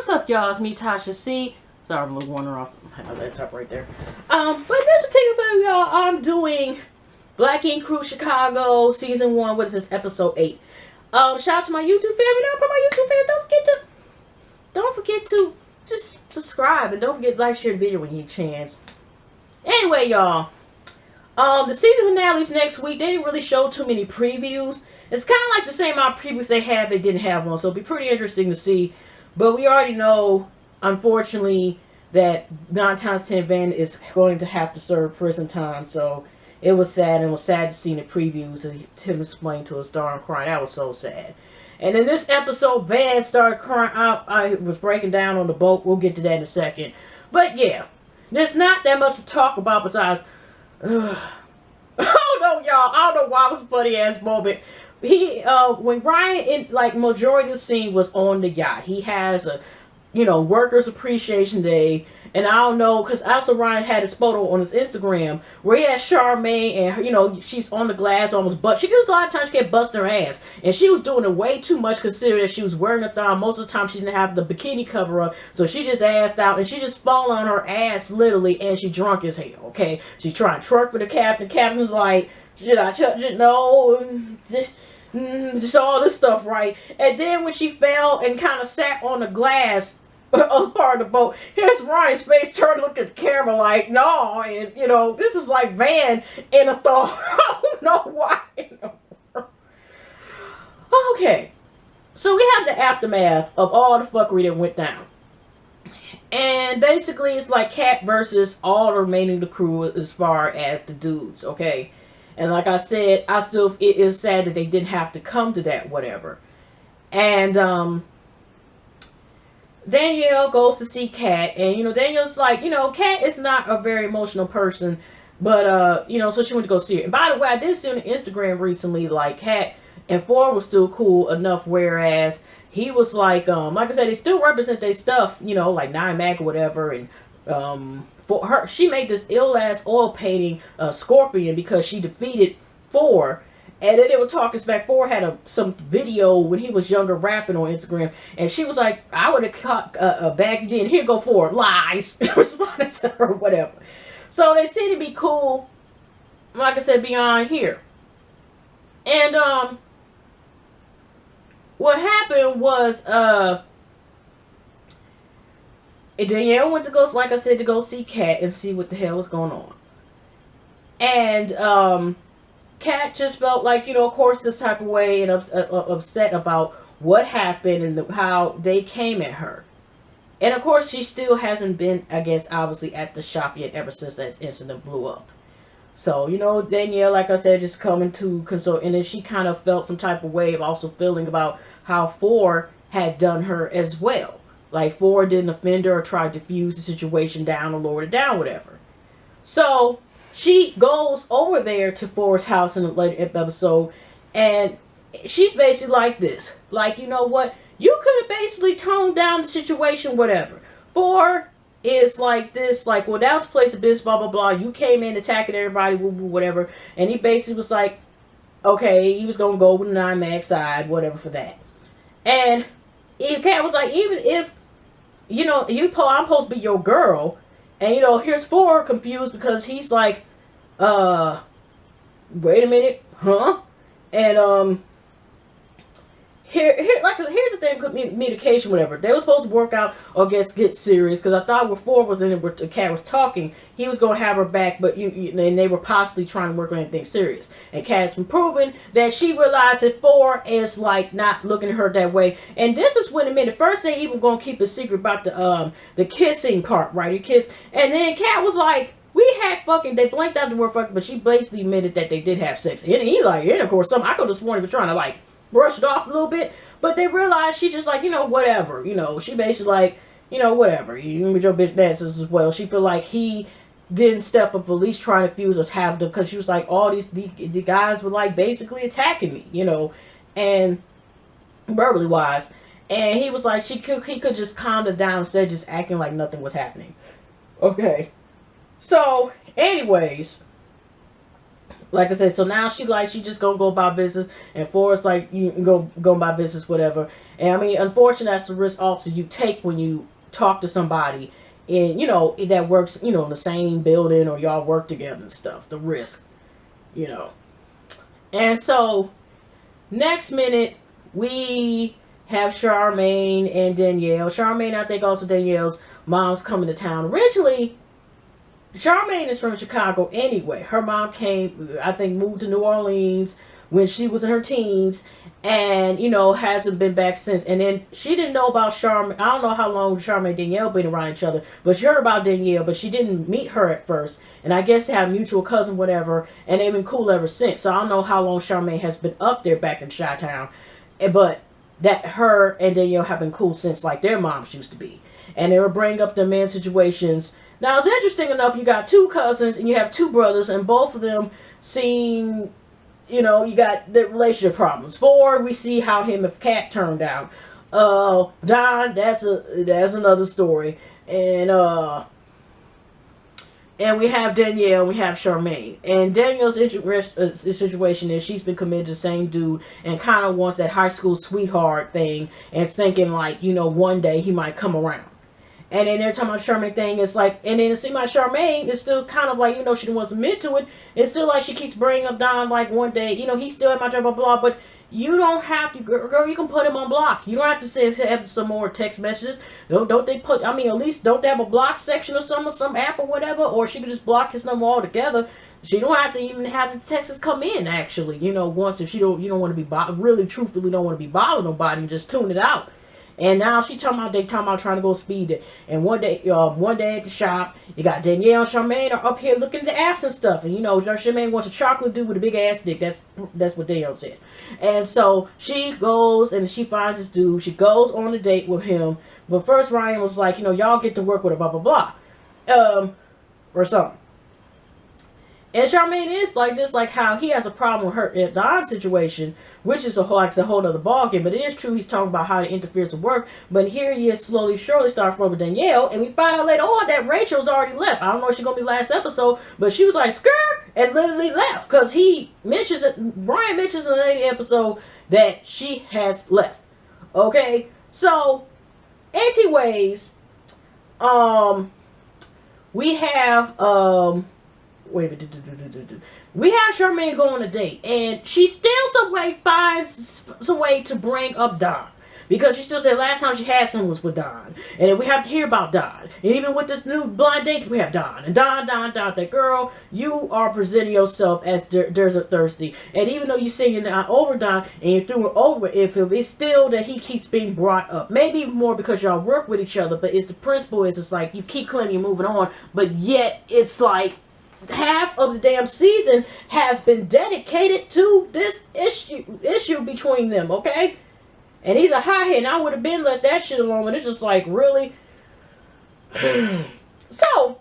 what's up, y'all? It's me, Tasha C. Sorry, I'm a little wander off. I have that top right there. But this particular video, y'all, I'm doing Black Ink Crew Chicago Season 1. What is this? Episode 8. Shout out to my YouTube family. Now, for my YouTube family, don't forget to just subscribe and don't forget to like, share the video when you get a chance. Anyway, y'all, the season finale's next week. They didn't really show too many previews. It's kind of like the same amount of previews they have. They didn't have one, so it'll be pretty interesting to see. But we already know, unfortunately, that 9 times 10 Van is going to have to serve prison time. So it was sad, and it was sad to see in the previews him explain to his daughter crying. That was so sad. And in this episode, Van started crying out. I was breaking down on the boat. We'll get to that in a second. But yeah, there's not that much to talk about besides... oh no, y'all. I don't know why it was a funny ass moment. When Ryan, in like majority of the scene, was on the yacht. He has a, Workers Appreciation Day. And I don't know, because also Ryan had his photo on his Instagram where he had Charmaine and, she's on the glass almost, but she gives a lot of times she kept busting her ass. And she was doing it way too much considering that she was wearing a thong. Most of the time she didn't have the bikini cover up. So she just assed out and she just fall on her ass literally and she drunk as hell, okay? She trying to twerk for the captain. The captain's like, should I touch it? No. Just all this stuff, right? And then when she fell and kind of sat on the glass on part of the boat, here's Ryan's face turned to look at the camera like, no, and this is like Van in a thong. I don't know why. Okay, so we have the aftermath of all the fuckery that went down. And basically it's like Kat versus all the remaining the crew as far as the dudes, okay? And like I said, it is sad that they didn't have to come to that, whatever. And, Danielle goes to see Kat, and, Danielle's like, Kat is not a very emotional person, but, so she went to go see her. And by the way, I did see on Instagram recently, like, Kat and Ford was still cool enough, whereas he was like I said, they still represent their stuff, like 9 Mag or whatever, and, for her, she made this ill-ass oil painting Scorpion because she defeated Ford. And then they were talking back. Ford had some video when he was younger rapping on Instagram. And she was like, I would have caught a bag then. Here go Ford. Lies. Responded to her, whatever. So they seem to be cool, like I said, beyond here. And what happened was Danielle went to go, like I said, to go see Kat and see what the hell was going on. And Kat just felt like, of course, this type of way and upset about what happened and how they came at her. And of course, she still hasn't been, I guess, obviously at the shop yet ever since that incident blew up. So, Danielle, like I said, just coming to console. And then she kind of felt some type of way of also feeling about how Ford had done her as well. Like, Ford didn't offend her or tried to fuse the situation down or lower it down, whatever. So she goes over there to Ford's house in the later episode, and she's basically like this. Like, you know what? You could have basically toned down the situation, whatever. Ford is like this, like, well, that was a place of business, blah, blah, blah. You came in attacking everybody, whatever. And he basically was like, okay, he was going to go with the 9 Mag side, whatever for that. And Kat was like, even if, I'm supposed to be your girl. And, here's Ford confused because he's like, wait a minute, huh? And, here's the thing with communication, whatever. They were supposed to work out or get serious because I thought when Ford was in it, where the Kat was talking, he was going to have her back, but and they were possibly trying to work on anything serious. And Kat's been proven that she realized that Ford is like not looking at her that way. And this is when first they even going to keep a secret about the kissing part, right? The kiss, and then Kat was like, they blanked out the word fucking, but she basically admitted that they did have sex. And and of course, I could have sworn he was trying to like brush it off a little bit, but they realized she's just like, whatever, she basically like, whatever, you with your bitch dances as well. She feel like he didn't step up, at least trying to fuse or have them, because she was like, all the guys were like basically attacking me, and verbally wise, and he was like, he could just calm it down instead of just acting like nothing was happening. Okay, so anyways, like I said, so now she just gonna go about business, and Forrest like you can go about business, whatever. And I mean, unfortunately, that's the risk also you take when you talk to somebody in that works in the same building or y'all work together and stuff. The risk, you know. And so next minute we have Charmaine and Danielle. Charmaine, I think also Danielle's mom's coming to town. Originally, Charmaine is from Chicago anyway. Her mom came, I think, moved to New Orleans when she was in her teens, and hasn't been back since. And then she didn't know about Charmaine. I don't know how long Charmaine and Danielle been around each other, but she heard about Danielle, but she didn't meet her at first. And I guess they have a mutual cousin, whatever, and they've been cool ever since. So I don't know how long Charmaine has been up there back in Chi-Town, but that her and Danielle have been cool since like their moms used to be. And they would bring up the men situations. Now, it's interesting enough, you got two cousins and you have two brothers, and both of them seem, you got the relationship problems. Ford, we see how him and Kat turned out. Don, that's another story. And we have Danielle, we have Charmaine. And Danielle's situation is she's been committed to the same dude and kind of wants that high school sweetheart thing and it's thinking like, one day he might come around. And then every time on Charmaine thing, it's like, and then it seems like Charmaine is still kind of like, she wasn't into it. It's still like she keeps bringing up Don like one day, he's still at my job, blah, blah, blah. But you don't have to, girl, you can put him on block. You don't have to have some more text messages. Don't they put, at least don't they have a block section or some app or whatever? Or she could just block his number altogether. She don't have to even have the texts come in, actually. Once if you don't want to be, really truthfully don't want to be bothering nobody and just tune it out. And now they talking about trying to go speed it. And one day at the shop, you got Danielle and Charmaine are up here looking at the apps and stuff. And Charmaine wants a chocolate dude with a big ass dick. That's what Danielle said. And so she goes and she finds this dude. She goes on a date with him. But first Ryan was like, y'all get to work with her, blah, blah, blah. Or something. And Charmaine is like this, like how he has a problem with her in Don's situation, which is a whole other ballgame. But it is true he's talking about how it interferes with work. But here he is surely starting from Danielle, and we find out later on that Rachel's already left. I don't know if she's gonna be last episode, but she was like skirt and literally left because he mentions it. Brian mentions in the episode that she has left. Okay, so anyways, we have we have Charmaine go on a date, and she still finds some way to bring up Don. Because she still said last time she had someone was with Don. And we have to hear about Don. And even with this new blind date, we have Don. And Don, that girl, you are presenting yourself as Desert Thirsty. And even though you're singing over Don and you threw it over if it's still that he keeps being brought up. Maybe even more because y'all work with each other, but it's the principle is it's like you keep claiming you're moving on, but yet it's like half of the damn season has been dedicated to this issue between them, okay? And he's a hothead, and I would have been let that shit alone, but it's just like, really? So,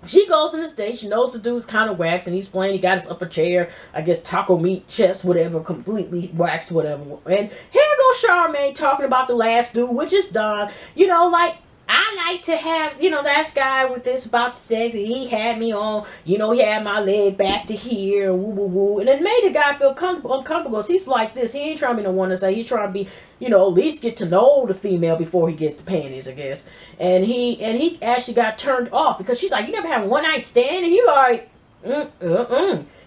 she goes on this date, she knows the dude's kind of waxed, and he's playing, he got his upper chair, I guess taco meat, chest, whatever, completely waxed, whatever. And here goes Charmaine talking about the last dude, which is Don, like, I like to have, that guy with this about the sex, and he had me on, he had my leg back to here, woo, woo, woo. And it made the guy feel uncomfortable, because he's like this. He ain't trying to be the one to say, he's trying to be, at least get to know the female before he gets the panties, I guess. And he actually got turned off, because she's like, you never had a one-night stand? And he like,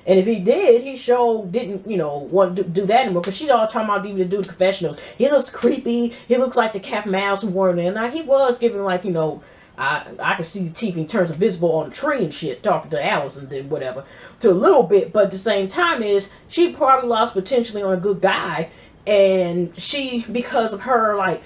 And if he did, he didn't, want to do that anymore. Because she's all talking about even do the confessionals. He looks creepy. He looks like the cat mouse from Warner. Now, he was giving like, I could see the teeth and he turns invisible on a tree and shit, talking to Alice and then whatever. To a little bit. But at the same time she probably lost potentially on a good guy. And she, because of her, like,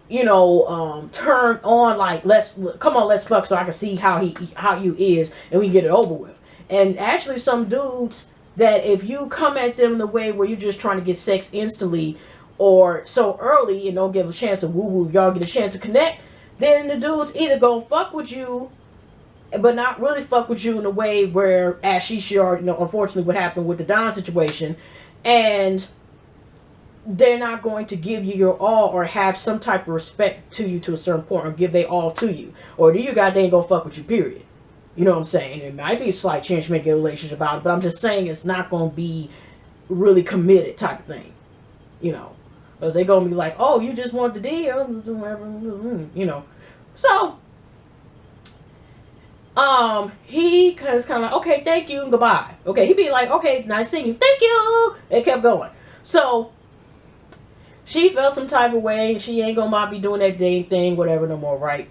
turn on, like, let's fuck so I can see how you is and we can get it over with. And actually some dudes that if you come at them in the way where you're just trying to get sex instantly or so early and don't give a chance to woo-woo, y'all get a chance to connect, then the dudes either gonna fuck with you but not really fuck with you in a way where, as she sure, unfortunately what happened with the Don situation, and they're not going to give you your all or have some type of respect to you to a certain point or give they all to you. Or do you guys, they ain't gonna fuck with you, period. You know what I'm saying? It might be a slight chance to make a relationship about it, but I'm just saying it's not going to be really committed type of thing. You know, because they're going to be like, oh, you just want the deal, whatever, you know. So, he was kind of like, okay, thank you, and goodbye. Okay, he'd be like, okay, nice seeing you, thank you. It kept going. So, she felt some type of way, and she ain't gonna be doing that date thing, whatever, no more, right?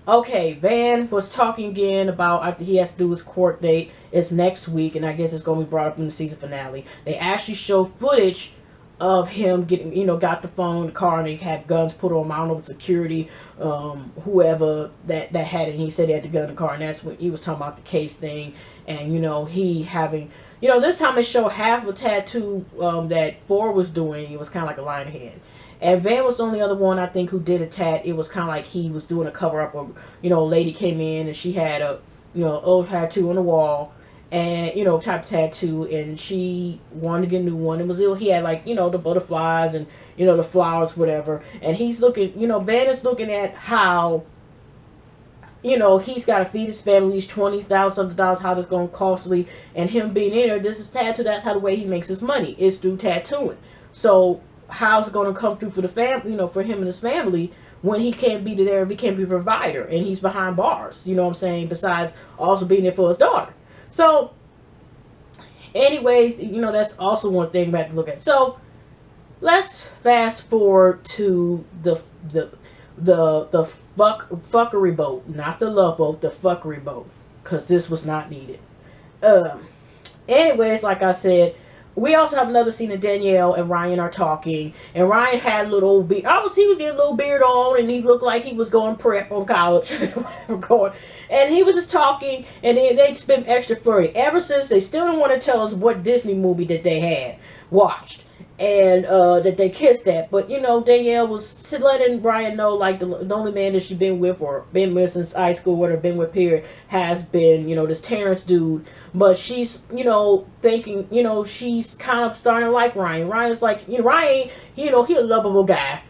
Okay, Van was talking again about after he has to do his court date. It's next week, and I guess it's going to be brought up in the season finale. They actually show footage of him getting, got the phone, the car, and they had guns put on him. I don't know if security, whoever that had it. And he said he had the gun in the car, and that's when he was talking about the case thing. And, he having, this time they show half of a tattoo that Ford was doing. It was kind of like a lion head. And Van was the only other one, I think, who did a tat. It was kind of like he was doing a cover-up of, a lady came in and she had a, old tattoo on the wall and, type of tattoo, and she wanted to get a new one. It was, he had like, the butterflies and, the flowers, whatever. And he's looking, Van is looking at how, he's got to feed his family, these $20,000, how that's going to costly, and him being in there, this is tattoo, that's how the way he makes his money, is through tattooing. So, how's it going to come through for the family, for him and his family when he can't be there, if he can't be a provider and he's behind bars, you know what I'm saying, besides also being there for his daughter. So, anyways, that's also one thing we have to look at. So, let's fast forward to the fuckery boat, not the love boat, the fuckery boat, because this was not needed. Anyways, like I said, we also have another scene of Danielle and Ryan are talking, and Ryan had a little beard. Obviously, he was getting a little beard on, and he looked like he was going prep on college, and he was just talking, and they'd been extra flirty ever since. They still didn't want to tell us what Disney movie that they had watched, and that they kissed at. But Danielle was letting Ryan know, like, the only man that she's been with, or been with since high school, whatever, been with period, has been this Terrence dude. But she's, thinking, she's kind of starting to like Ryan. Ryan's like, Ryan, he a lovable guy.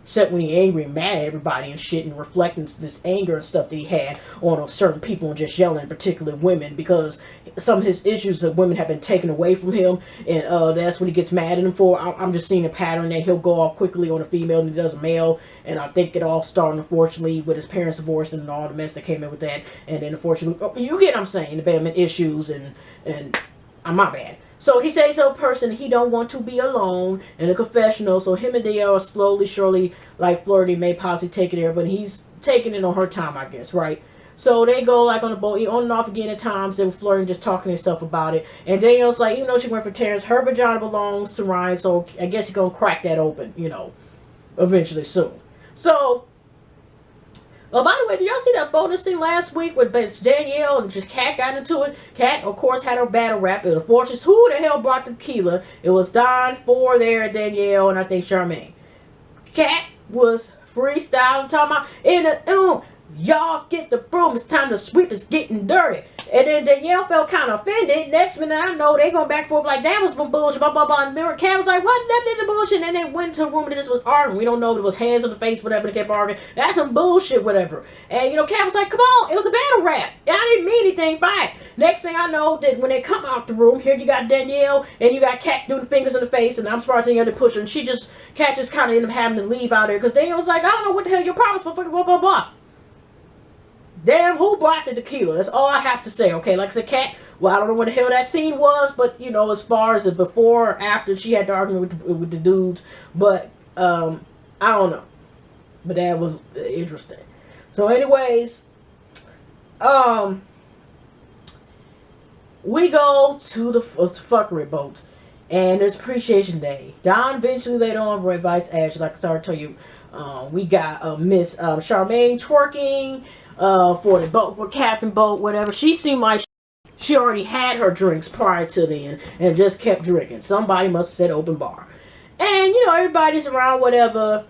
Except when he's angry and mad at everybody and shit, and reflecting this anger and stuff that he had on certain people and just yelling, particularly women, because some of his issues of women have been taken away from him, and that's what he gets mad at him for. I'm just seeing a pattern that he'll go off quickly on a female than he does a male, and I think it all started, unfortunately, with his parents' divorce and all the mess that came in with that, and then unfortunately, you get what I'm saying, the abandonment issues, and my bad. So he says to a person he don't want to be alone in a confessional. So him and Danielle are slowly, surely, like flirting, may possibly take it there, but he's taking it on her time, I guess, right? So they go like on the boat, on and off again at times. They were flirting, just talking to himself about it. And Danielle's like, even though she went for Terrence, her vagina belongs to Ryan, so I guess he's gonna crack that open, eventually soon. So. Oh, by the way, did y'all see that bonus scene last week with Danielle and just Kat got into it? Kat, of course, had her battle rap. It was Fortress. Who the hell brought the tequila? It was Don, Four there, Danielle, and I think Charmaine. Kat was freestyling, talking about, in the, y'all get the broom. It's time to sweep. It's getting dirty. And then Danielle felt kind of offended. Next minute, I know they going back and forth like, that was some bullshit, blah, blah, blah. And Kat was like, what? That did the bullshit. And then they went to a room and just was arguing. We don't know if it was hands on the face, whatever. They kept arguing. That's some bullshit, whatever. And, Kat was like, come on. It was a battle rap. I didn't mean anything by it. Next thing I know, that when they come out the room, here you got Danielle and you got Kat doing fingers in the face, and I'm starting to push her. And Kat just kind of ended up having to leave out there because Danielle was like, I don't know what the hell your problem is, blah, blah, blah, blah. Damn, who brought the tequila? That's all I have to say, okay? Like I said, Kat, well, I don't know what the hell that scene was, but, as far as the before or after, she had the argument with the dudes, but, I don't know. But that was interesting. So, anyways, we go to the fuckery boat, and it's Appreciation Day. Don eventually later on invites Ash, like I started to tell you, we got Miss Charmaine twerking, for the boat, for Captain Boat, whatever. She seemed like she already had her drinks prior to then and just kept drinking. Somebody must have said open bar. And, everybody's around, whatever.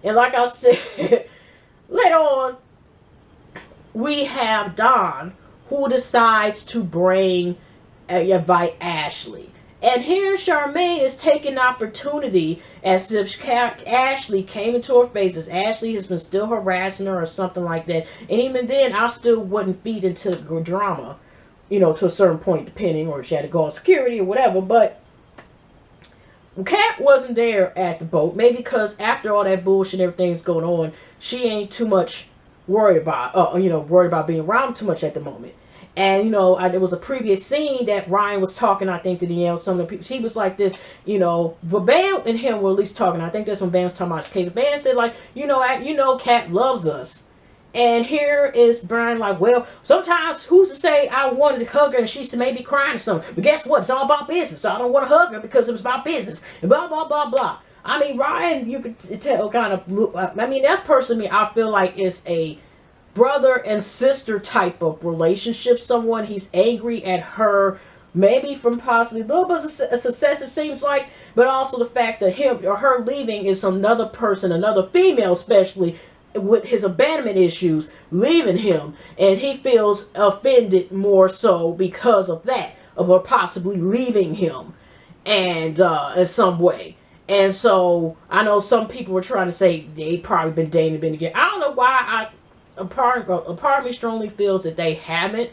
And like I said, later on, we have Don, who decides to invite Ashley. And here Charmaine is taking opportunity as if Ashley came into her face, as Ashley has been still harassing her or something like that. And even then, I still wouldn't feed into drama, to a certain point, depending, or she had to go on security or whatever. But Kat wasn't there at the boat. Maybe because after all that bullshit and everything's going on, she ain't too much worried about, worried about being around too much at the moment. And, there was a previous scene that Ryan was talking, I think, to some of the people. He was like this, but Bam and him were at least talking. I think that's when Bam was talking about his case. Bam said, like, Kat loves us. And here is Brian like, well, sometimes who's to say I wanted to hug her and she's maybe crying or something. But guess what? It's all about business. So I don't want to hug her because it was about business. And blah, blah, blah, blah. I mean, Ryan, you could tell kind of, that's personally, I feel like it's a brother and sister type of relationship. Someone he's angry at her, maybe from possibly a little bit of a success it seems like, but also the fact that him or her leaving is another person, another female especially, with his abandonment issues, leaving him, and he feels offended more so because of that, of her possibly leaving him, and in some way. And so I know some people were trying to say they probably been dating, been together. I don't know why. A part of me strongly feels that they haven't.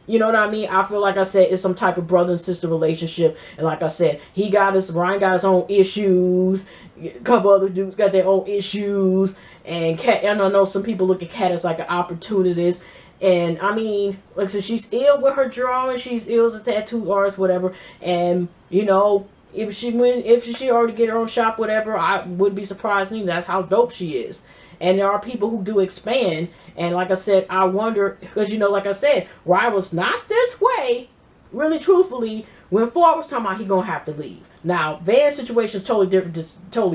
You know what I mean? I feel like I said it's some type of brother and sister relationship, and like I said, Ryan got his own issues. A couple other dudes got their own issues, and Kat. I know some people look at Kat as like an opportunist, and I mean, like I said, she's ill with her drawing. She's ill as a tattoo artist, whatever. And if she already get her own shop, whatever, I wouldn't be surprised either. That's how dope she is. And there are people who do expand. And like I said, I wonder, because, like I said, Ryan was not this way, really truthfully, when Ford was talking about he going to have to leave. Now, Van's situation is totally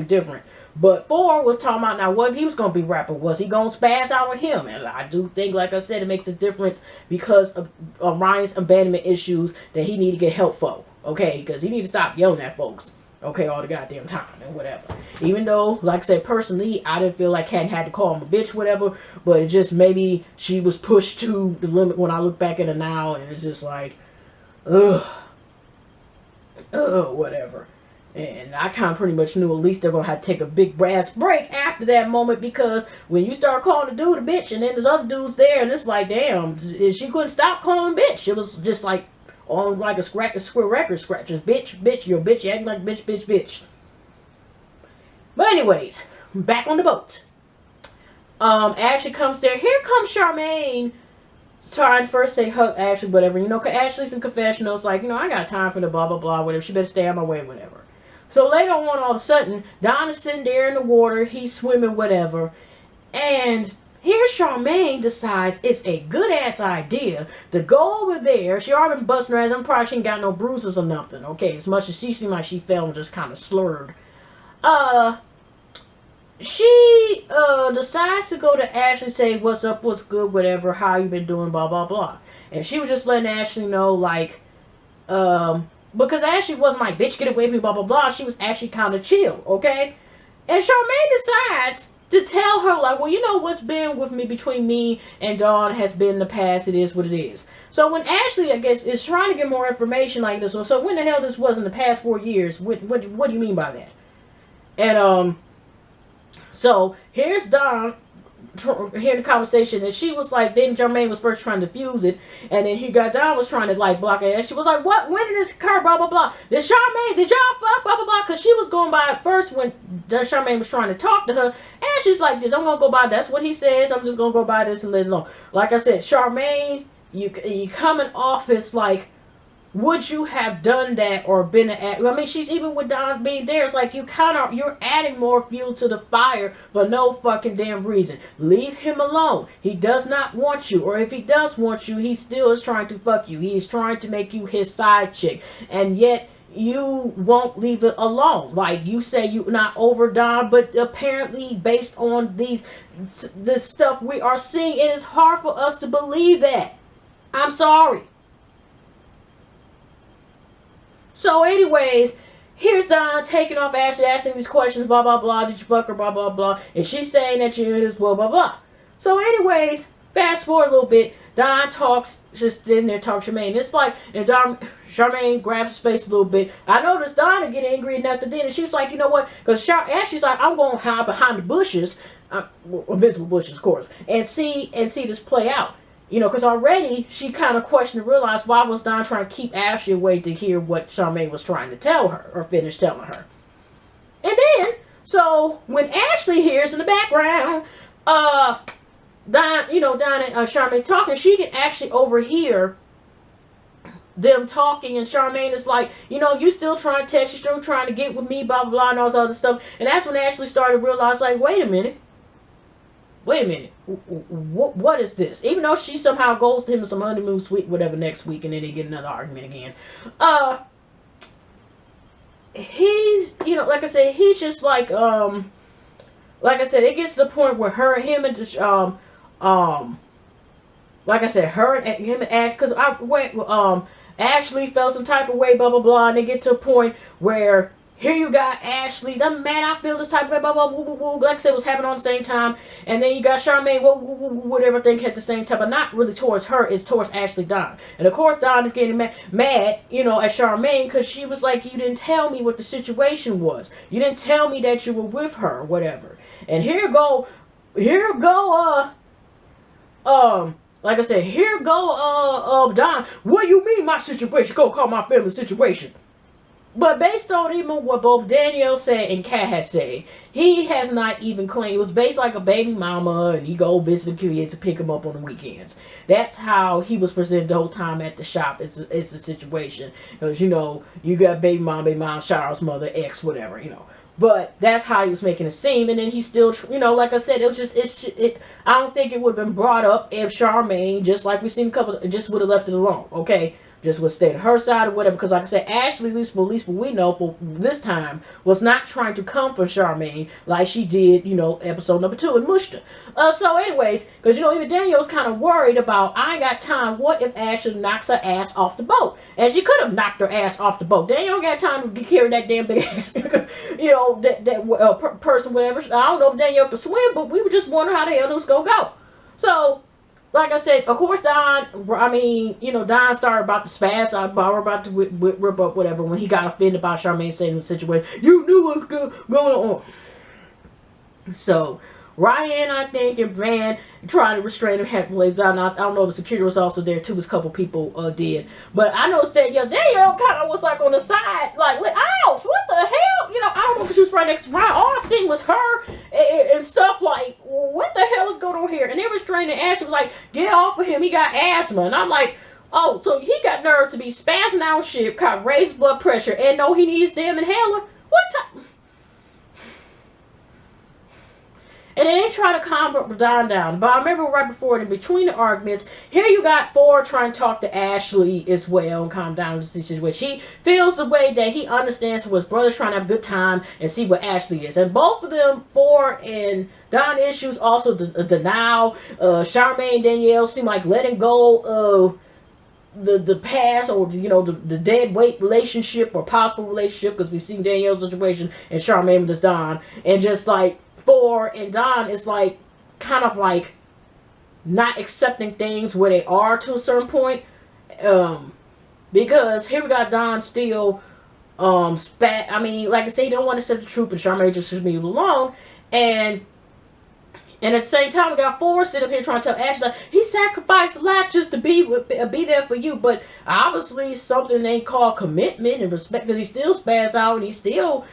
different. But Ford was talking about, now, what if he was going to be rapping? Was he going to spaz out with him? And I do think, like I said, it makes a difference because of Ryan's abandonment issues that he need to get help for. Okay? Because he need to stop yelling at folks. Okay, all the goddamn time and whatever. Even though, like I said, personally, I didn't feel like Kat had to call him a bitch, whatever. But it just maybe she was pushed to the limit when I look back at it now, and it's just like, whatever. And I kind of pretty much knew at least they're gonna have to take a big brass break after that moment, because when you start calling the dude a bitch, and then there's other dudes there, and it's like, damn, she couldn't stop calling him bitch. It was just like, on like a square record scratchers. Bitch, you're a bitch, you acting like bitch. But anyways, back on the boat. Ashley comes there. Here comes Charmaine trying to first say hug Ashley, whatever. Ashley's in confessionals, like, I got time for the blah, blah, blah, whatever. She better stay out my way, whatever. So later on, all of a sudden, Don is sitting there in the water. He's swimming, whatever. And here Charmaine decides it's a good ass idea to go over there. She already been busting her ass. I'm probably she ain't got no bruises or nothing. Okay, as much as she seemed like she fell and just kind of slurred. She decides to go to Ashley, say what's up, what's good, whatever, how you been doing, blah blah blah. And she was just letting Ashley know, like, because Ashley wasn't like, bitch, get away from me, blah blah blah. She was actually kind of chill, okay. And Charmaine decides to tell her, like, well, what's been with me, between me and Dawn has been in the past. It is what it is. So when Ashley, I guess, is trying to get more information like this, so when the hell this was in the past 4 years, what do you mean by that? And, so here's Dawn hearing the conversation, and she was like, then Charmaine was first trying to fuse it, and then Dawn was trying to, like, block it, and she was like, what, when did this occur, blah, blah, blah, did Charmaine, did y'all fuck, blah, blah, blah, because she was going by it first when Charmaine was trying to talk to her, and she's like this, I'm gonna go by, that's what he says, I'm just gonna go by this and let it alone. Like I said, Charmaine, you coming off as like, would you have done that or been she's even with Don being there, it's like you're adding more fuel to the fire for no fucking damn reason. Leave him alone. He does not want you, or if he does want you, he still is trying to fuck you. He is trying to make you his side chick, and yet you won't leave it alone. Like, you say you're not over Don, but apparently based on this stuff we are seeing, it is hard for us to believe that. I'm sorry. So anyways, here's Don taking off Ashley, asking these questions, blah, blah, blah, did you fuck her, blah, blah, blah, and she's saying that you is blah, blah, blah. So anyways, fast forward a little bit, Don talks, just in there talk Charmaine. It's like, and Charmaine grabs his face a little bit. I noticed Don get angry enough to then, and she's like, you know what? Because Ashley's like, I'm going to hide behind the bushes, invisible bushes, of course, and see this play out. Because already she kind of questioned and realized why was Don trying to keep Ashley away to hear what Charmaine was trying to tell her or finish telling her. And then, so when Ashley hears in the background, Don and Charmaine talking, she can actually overhear them talking, and Charmaine is like, you still trying to text, you still trying to get with me, blah, blah, blah, and all this other stuff. And that's when Ashley started to realize, like, wait a minute, what is this? Even though she somehow goes to him in some honeymoon suite, whatever, next week, and then they get another argument again. He's, like I said, he's just like I said, it gets to the point where him and like I said, him and Ash, because I went, Ashley felt some type of way, blah, blah, blah, and they get to a point where here you got Ashley, man, I feel this type of way, blah, blah, blah, blah, blah, like I said, it was happening on the same time, and then you got Charmaine, whatever thing at the same time, but not really towards her, it's towards Ashley Don. And of course, Don is getting mad, at Charmaine, because she was like, you didn't tell me what the situation was. You didn't tell me that you were with her, or whatever. And here go, like I said, here go, Don, what do you mean my situation? Go call my family situation. But based on even what both Danielle said and Kat has said, he has not even claimed. It was based like a baby mama, and he go visit the kids to pick him up on the weekends. That's how he was presented the whole time at the shop. It's a situation. Because, you got baby mom, Charles' mother, ex, whatever, But that's how he was making it seem. And then he still, like I said, I don't think it would have been brought up if Charmaine, just like we seen just would have left it alone, okay? Just would stay to her side or whatever. Because like I said, Ashley, at least what we know for this time, was not trying to comfort Charmaine like she did, episode number 2 in Mushta. So anyways, because, even Danielle was kind of worried about, I ain't got time. What if Ashley knocks her ass off the boat? And she could have knocked her ass off the boat. Danielle got time to carry that damn big ass, person, whatever. I don't know if Danielle could swim, but we were just wondering how the hell this was going to go. So, like I said, of course, Don started about to spaz out, about to rip up, whatever, when he got offended by Charmaine saying the situation. You knew what was going on. So, Ryan, I think, and Van tried to restrain him heavily. I don't know if the security was also there too, as a couple people did. But I noticed that, Danielle kind of was like on the side, like, ouch, what the hell? I don't know if she was right next to Ryan. All I seen was her and stuff like, what the hell is going on here? And they restrained and Ashley was like, get off of him, he got asthma. And I'm like, oh, so he got nerve to be spazzing out shit, got raised blood pressure, and know he needs damn inhaler? What type? And then they try to calm Don down. But I remember right before and in between the arguments, here you got Ford trying to talk to Ashley as well and calm down the situation. He feels the way that he understands what his brother's trying to have a good time and see what Ashley is. And both of them, Ford and Don issues, also the denial. Charmaine and Danielle seem like letting go of the past, or the dead weight relationship or possible relationship, because we've seen Danielle's situation and Charmaine with this Don. And just like Ford and Don is like kind of like not accepting things where they are to a certain point, because here we got Don still like I say, he don't want to accept the truth, and Charmaine just should leave alone. And at the same time, we got Ford sitting up here trying to tell Ashley he sacrificed a lot just to be there for you, but obviously something they call commitment and respect, because he still spaz out and he's still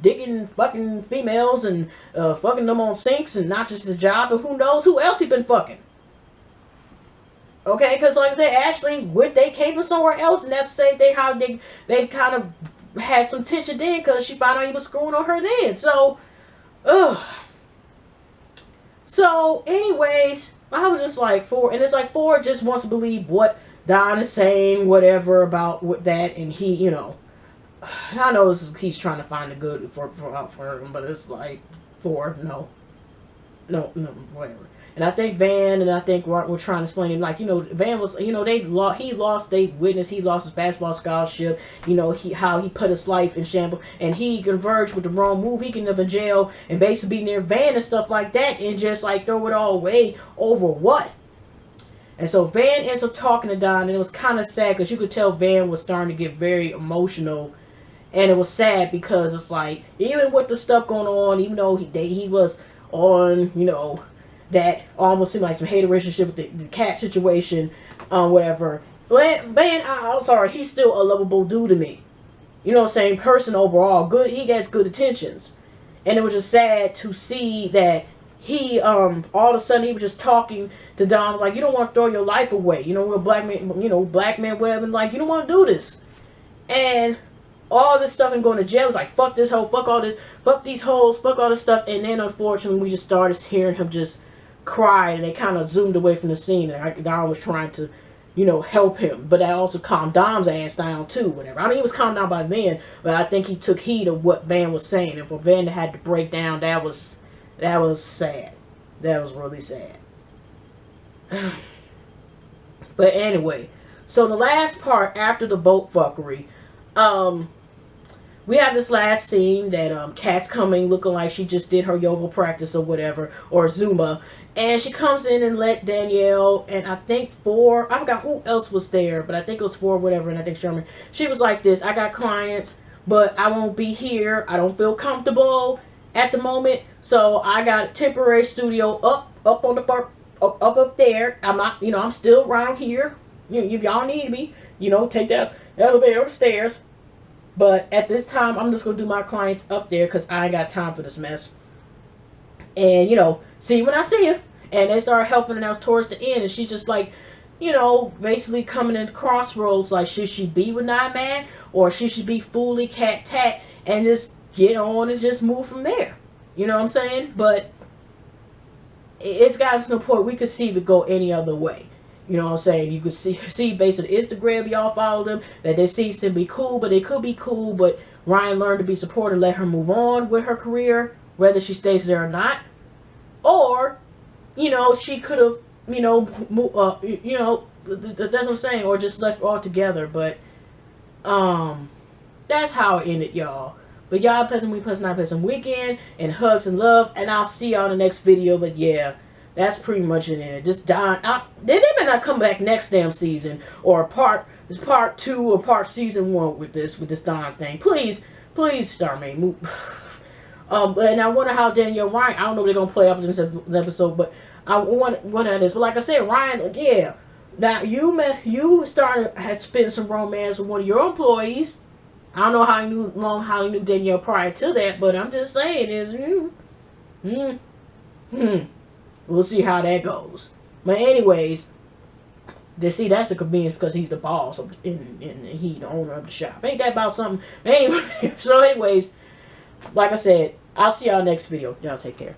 digging fucking females and fucking them on sinks and not just the job, and who knows who else he been fucking. Okay, because like I said, Ashley, they came from somewhere else, and that's the same thing how they kind of had some tension then, because she found out he was screwing on her then. So, So, anyways, I was just like, Ford just wants to believe what Don is saying, whatever about that, and he, I know he's trying to find the good for him, but it's like, Ford, no, whatever. And I think Van and I think Martin were trying to explain him, like, Van was, he lost his basketball scholarship, how he put his life in shambles, and he converged with the wrong move. He can end up in jail and basically be near Van and stuff like that, and just like throw it all away over what? And so Van ends up talking to Don, and it was kind of sad because you could tell Van was starting to get very emotional. And it was sad because it's like, even with the stuff going on, even though he was on, that almost seemed like some hater relationship with the cat situation, whatever. Van, I'm sorry, he's still a lovable dude to me. You know what I'm saying? Person overall, good. He gets good attentions. And it was just sad to see that he, all of a sudden, he was just talking to Don. Was like, you don't want to throw your life away. We're a black man, black man, whatever. And like, you don't want to do this. And all this stuff and going to jail. It's like, fuck this hoe, fuck all this, fuck these hoes, fuck all this stuff. And then, unfortunately, we just started hearing him just cry. And they kind of zoomed away from the scene. And Don was trying to, help him. But that also calmed Dom's ass down, too, whatever. I mean, he was calmed down by Van, but I think he took heed of what Van was saying. And for Van to had to break down, that was sad. That was really sad. But anyway, so the last part after the boat fuckery, we have this last scene that Kat's coming looking like she just did her yoga practice or whatever, or Zumba, and she comes in and let Danielle and I think I forgot who else was there, but I think it was whatever, and I think Charmaine, she was like this, I got clients, but I won't be here, I don't feel comfortable at the moment, so I got a temporary studio up on the up there. I'm not, I'm still around here. If y'all need me, take that elevator or the stairs. But at this time, I'm just gonna do my clients up there because I ain't got time for this mess. And see you when I see you. And they started helping, and that was towards the end. And she's just like, basically coming in crossroads. Like, should she be with Nine Man, or she should be fully cat tat and just get on and just move from there? You know what I'm saying? But it's gotten to the point we could see if it go any other way. You know what I'm saying? You could see based on Instagram, y'all follow them, that they seem to be cool, but they could be cool, but Ryan learned to be supportive, let her move on with her career, whether she stays there or not. Or, she could have, that's what I'm saying, or just left altogether, but, that's how it ended, y'all. But y'all pleasant week, pleasant weekend, and hugs and love, and I'll see y'all in the next video, but yeah. That's pretty much it. Just dying. They may not come back next damn season, or part 2 or part season 1 with this Don thing. Please, Charmaine, move. And I wonder how Danielle Ryan. I don't know if they're gonna play up in this episode, but I wonder what that is. But like I said, Ryan, yeah. Now you started had spent some romance with one of your employees. I don't know how you knew Danielle prior to that, but I'm just saying is we'll see how that goes. But anyways, that's a convenience because he's the boss and he the owner of the shop. Ain't that about something? Anyway, so anyways, like I said, I'll see y'all next video. Y'all take care.